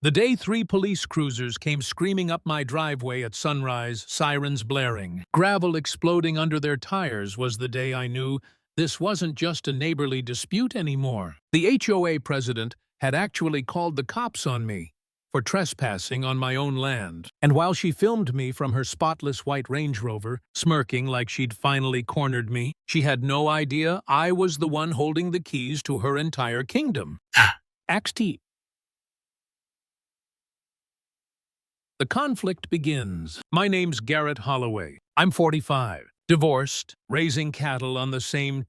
The day 3 police cruisers came screaming up my driveway at sunrise, sirens blaring, gravel exploding under their tires was the day I knew this wasn't just a neighborly dispute anymore. The HOA president had actually called the cops on me for trespassing on my own land. And while she filmed me from her spotless white Range Rover, smirking like she'd finally cornered me, she had no idea I was the one holding the keys to her entire kingdom. Act T. The conflict begins. My name's Garrett Holloway. I'm 45, divorced, raising cattle on the same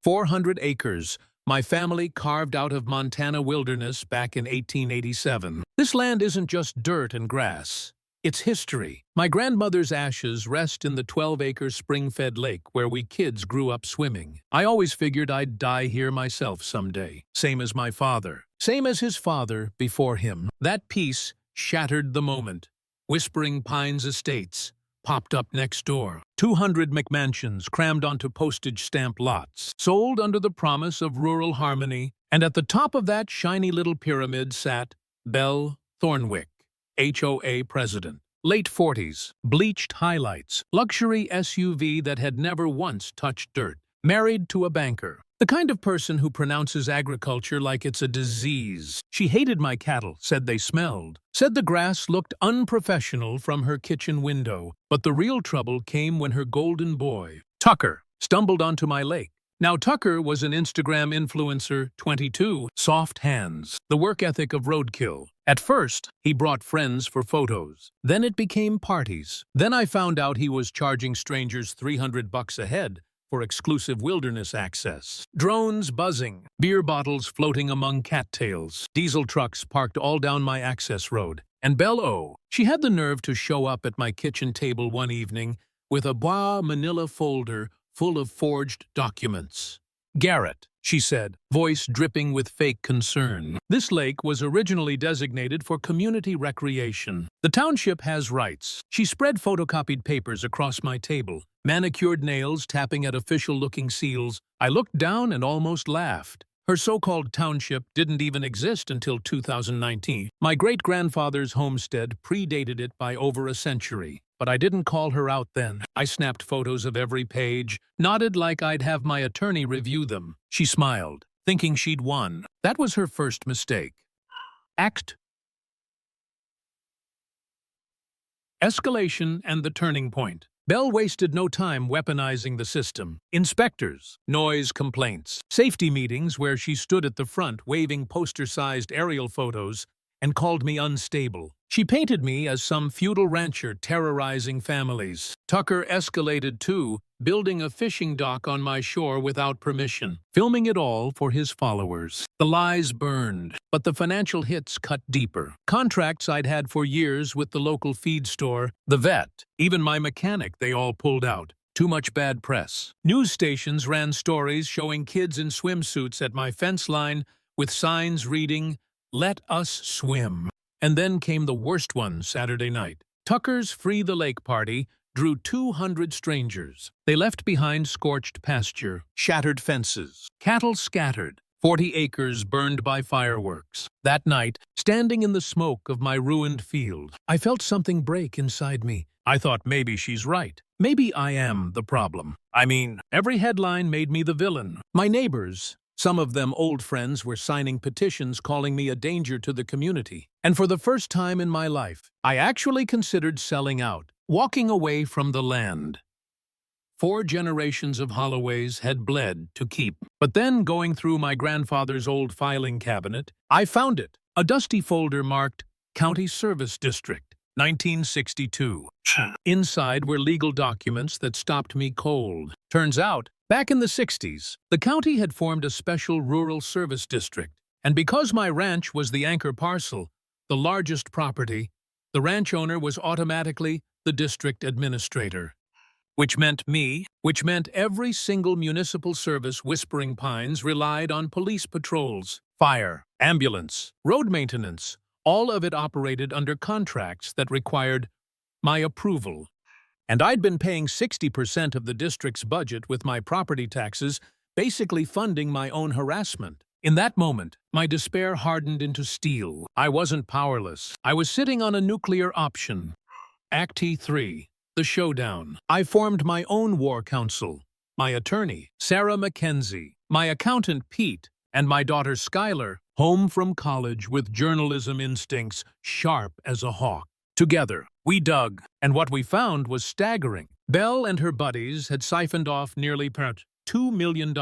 400 acres my family carved out of Montana wilderness back in 1887. This land isn't just dirt and grass. It's history. My grandmother's ashes rest in the 12-acre spring-fed lake where we kids grew up swimming. I always figured I'd die here myself someday. Same as my father. Same as his father before him. That piece shattered the moment. Whispering Pines Estates popped up next door. 200 McMansions crammed onto postage stamp lots, sold under the promise of rural harmony, and at the top of that shiny little pyramid sat Belle Thornwick, HOA president. Late 40s, bleached highlights, luxury SUV that had never once touched dirt, married to a banker. The kind of person who pronounces agriculture like it's a disease. She hated my cattle, said they smelled, said the grass looked unprofessional from her kitchen window. But the real trouble came when her golden boy, Tucker, stumbled onto my lake. Now Tucker was an Instagram influencer, 22, soft hands, the work ethic of roadkill. At first, he brought friends for photos. Then it became parties. Then I found out he was charging strangers $300 a head for exclusive wilderness access. Drones buzzing, beer bottles floating among cattails, diesel trucks parked all down my access road. And Belle O, she had the nerve to show up at my kitchen table one evening with a manila folder full of forged documents. "Garrett," she said, voice dripping with fake concern. "This lake was originally designated for community recreation. The township has rights." She spread photocopied papers across my table, manicured nails tapping at official-looking seals. I looked down and almost laughed. Her so-called township didn't even exist until 2019. My great-grandfather's homestead predated it by over a century. But I didn't call her out then. I snapped photos of every page, nodded like I'd have my attorney review them. She smiled, thinking she'd won. That was her first mistake. Act Escalation and the turning point. Belle wasted no time weaponizing the system. Inspectors, noise complaints, safety meetings where she stood at the front waving poster-sized aerial photos and called me unstable. She painted me as some feudal rancher terrorizing families. Tucker escalated too, building a fishing dock on my shore without permission, filming it all for his followers. The lies burned, but the financial hits cut deeper. Contracts I'd had for years with the local feed store, the vet, even my mechanic, they all pulled out. Too much bad press. News stations ran stories showing kids in swimsuits at my fence line with signs reading, "Let us swim." And then came the worst one Saturday night. Tucker's Free the Lake party drew 200 strangers. They left behind scorched pasture, shattered fences, cattle scattered, 40 acres burned by fireworks. That night, standing in the smoke of my ruined field, I felt something break inside me. I thought maybe she's right. Maybe I am the problem. I mean, every headline made me the villain. My neighbors, some of them old friends, were signing petitions calling me a danger to the community. And for the first time in my life, I actually considered selling out, walking away from the land. 4 generations of Holloways had bled to keep. But then, going through my grandfather's old filing cabinet, I found it. A dusty folder marked County Service District, 1962. Inside were legal documents that stopped me cold. Turns out, back in the 60s, the county had formed a special rural service district, and because my ranch was the anchor parcel, the largest property, the ranch owner was automatically the district administrator. Which meant every single municipal service Whispering Pines relied on police patrols, fire, ambulance, road maintenance. All of it operated under contracts that required my approval. And I'd been paying 60% of the district's budget with my property taxes, basically funding my own harassment. In that moment, my despair hardened into steel. I wasn't powerless. I was sitting on a nuclear option. Act 3. The Showdown. I formed my own war council. My attorney, Sarah Mackenzie, my accountant, Pete, and my daughter, Skylar, home from college with journalism instincts sharp as a hawk. Together, we dug, and what we found was staggering. Belle and her buddies had siphoned off nearly $2 million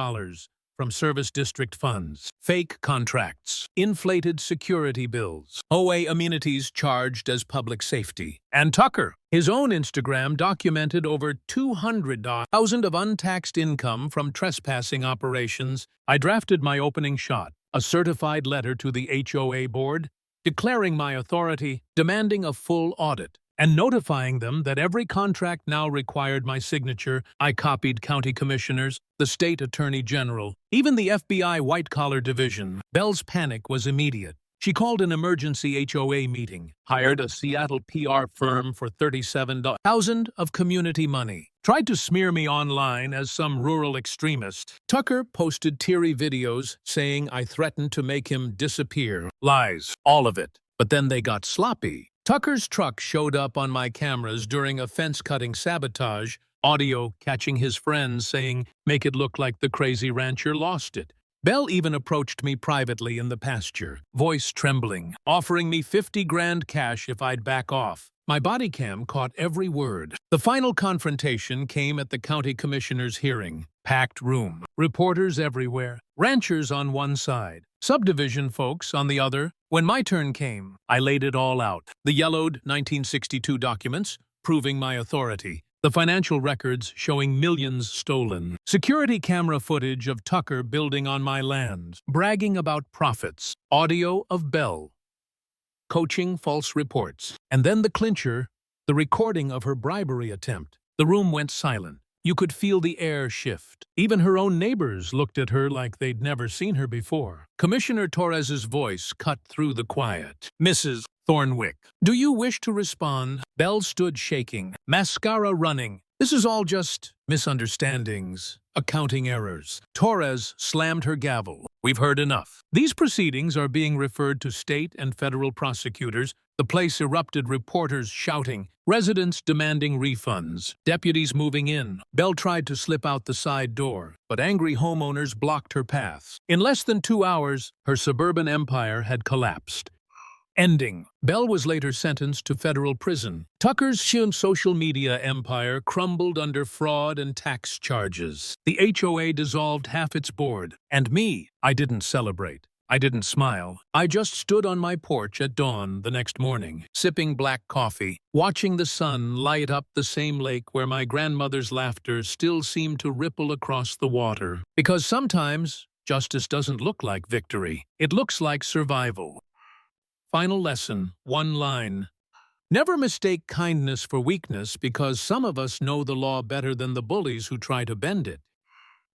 from service district funds, fake contracts, inflated security bills, HOA amenities charged as public safety. And Tucker, his own Instagram documented over $200,000 of untaxed income from trespassing operations. I drafted my opening shot, a certified letter to the HOA board, declaring my authority, demanding a full audit, and notifying them that every contract now required my signature. I copied county commissioners, the state attorney general, even the FBI white-collar division. Belle's panic was immediate. She called an emergency HOA meeting, hired a Seattle PR firm for $37,000 of community money, tried to smear me online as some rural extremist. Tucker posted teary videos saying I threatened to make him disappear. Lies, all of it. But then they got sloppy. Tucker's truck showed up on my cameras during a fence-cutting sabotage, audio catching his friends saying, "Make it look like the crazy rancher lost it." Belle even approached me privately in the pasture, voice trembling, offering me $50,000 cash if I'd back off. My body cam caught every word. The final confrontation came at the county commissioner's hearing. Packed room, reporters everywhere, ranchers on one side, subdivision folks on the other. When my turn came, I laid it all out. The yellowed 1962 documents, proving my authority. The financial records showing millions stolen. Security camera footage of Tucker building on my land, bragging about profits. Audio of Belle coaching false reports. And then the clincher, the recording of her bribery attempt. The room went silent. You could feel the air shift. Even her own neighbors looked at her like they'd never seen her before. Commissioner Torres's voice cut through the quiet. "Mrs. Thornwick, do you wish to respond?" Belle stood shaking, mascara running. "This is all just misunderstandings, accounting errors." Torres slammed her gavel. "We've heard enough. These proceedings are being referred to state and federal prosecutors." The place erupted, reporters shouting, residents demanding refunds, deputies moving in. Belle tried to slip out the side door, but angry homeowners blocked her path. In less than 2 hours, her suburban empire had collapsed. Ending. Belle was later sentenced to federal prison. Tucker's social media empire crumbled under fraud and tax charges. The HOA dissolved half its board. And me, I didn't celebrate. I didn't smile. I just stood on my porch at dawn the next morning, sipping black coffee, watching the sun light up the same lake where my grandmother's laughter still seemed to ripple across the water. Because sometimes justice doesn't look like victory. It looks like survival. Final lesson, one line. Never mistake kindness for weakness, because some of us know the law better than the bullies who try to bend it.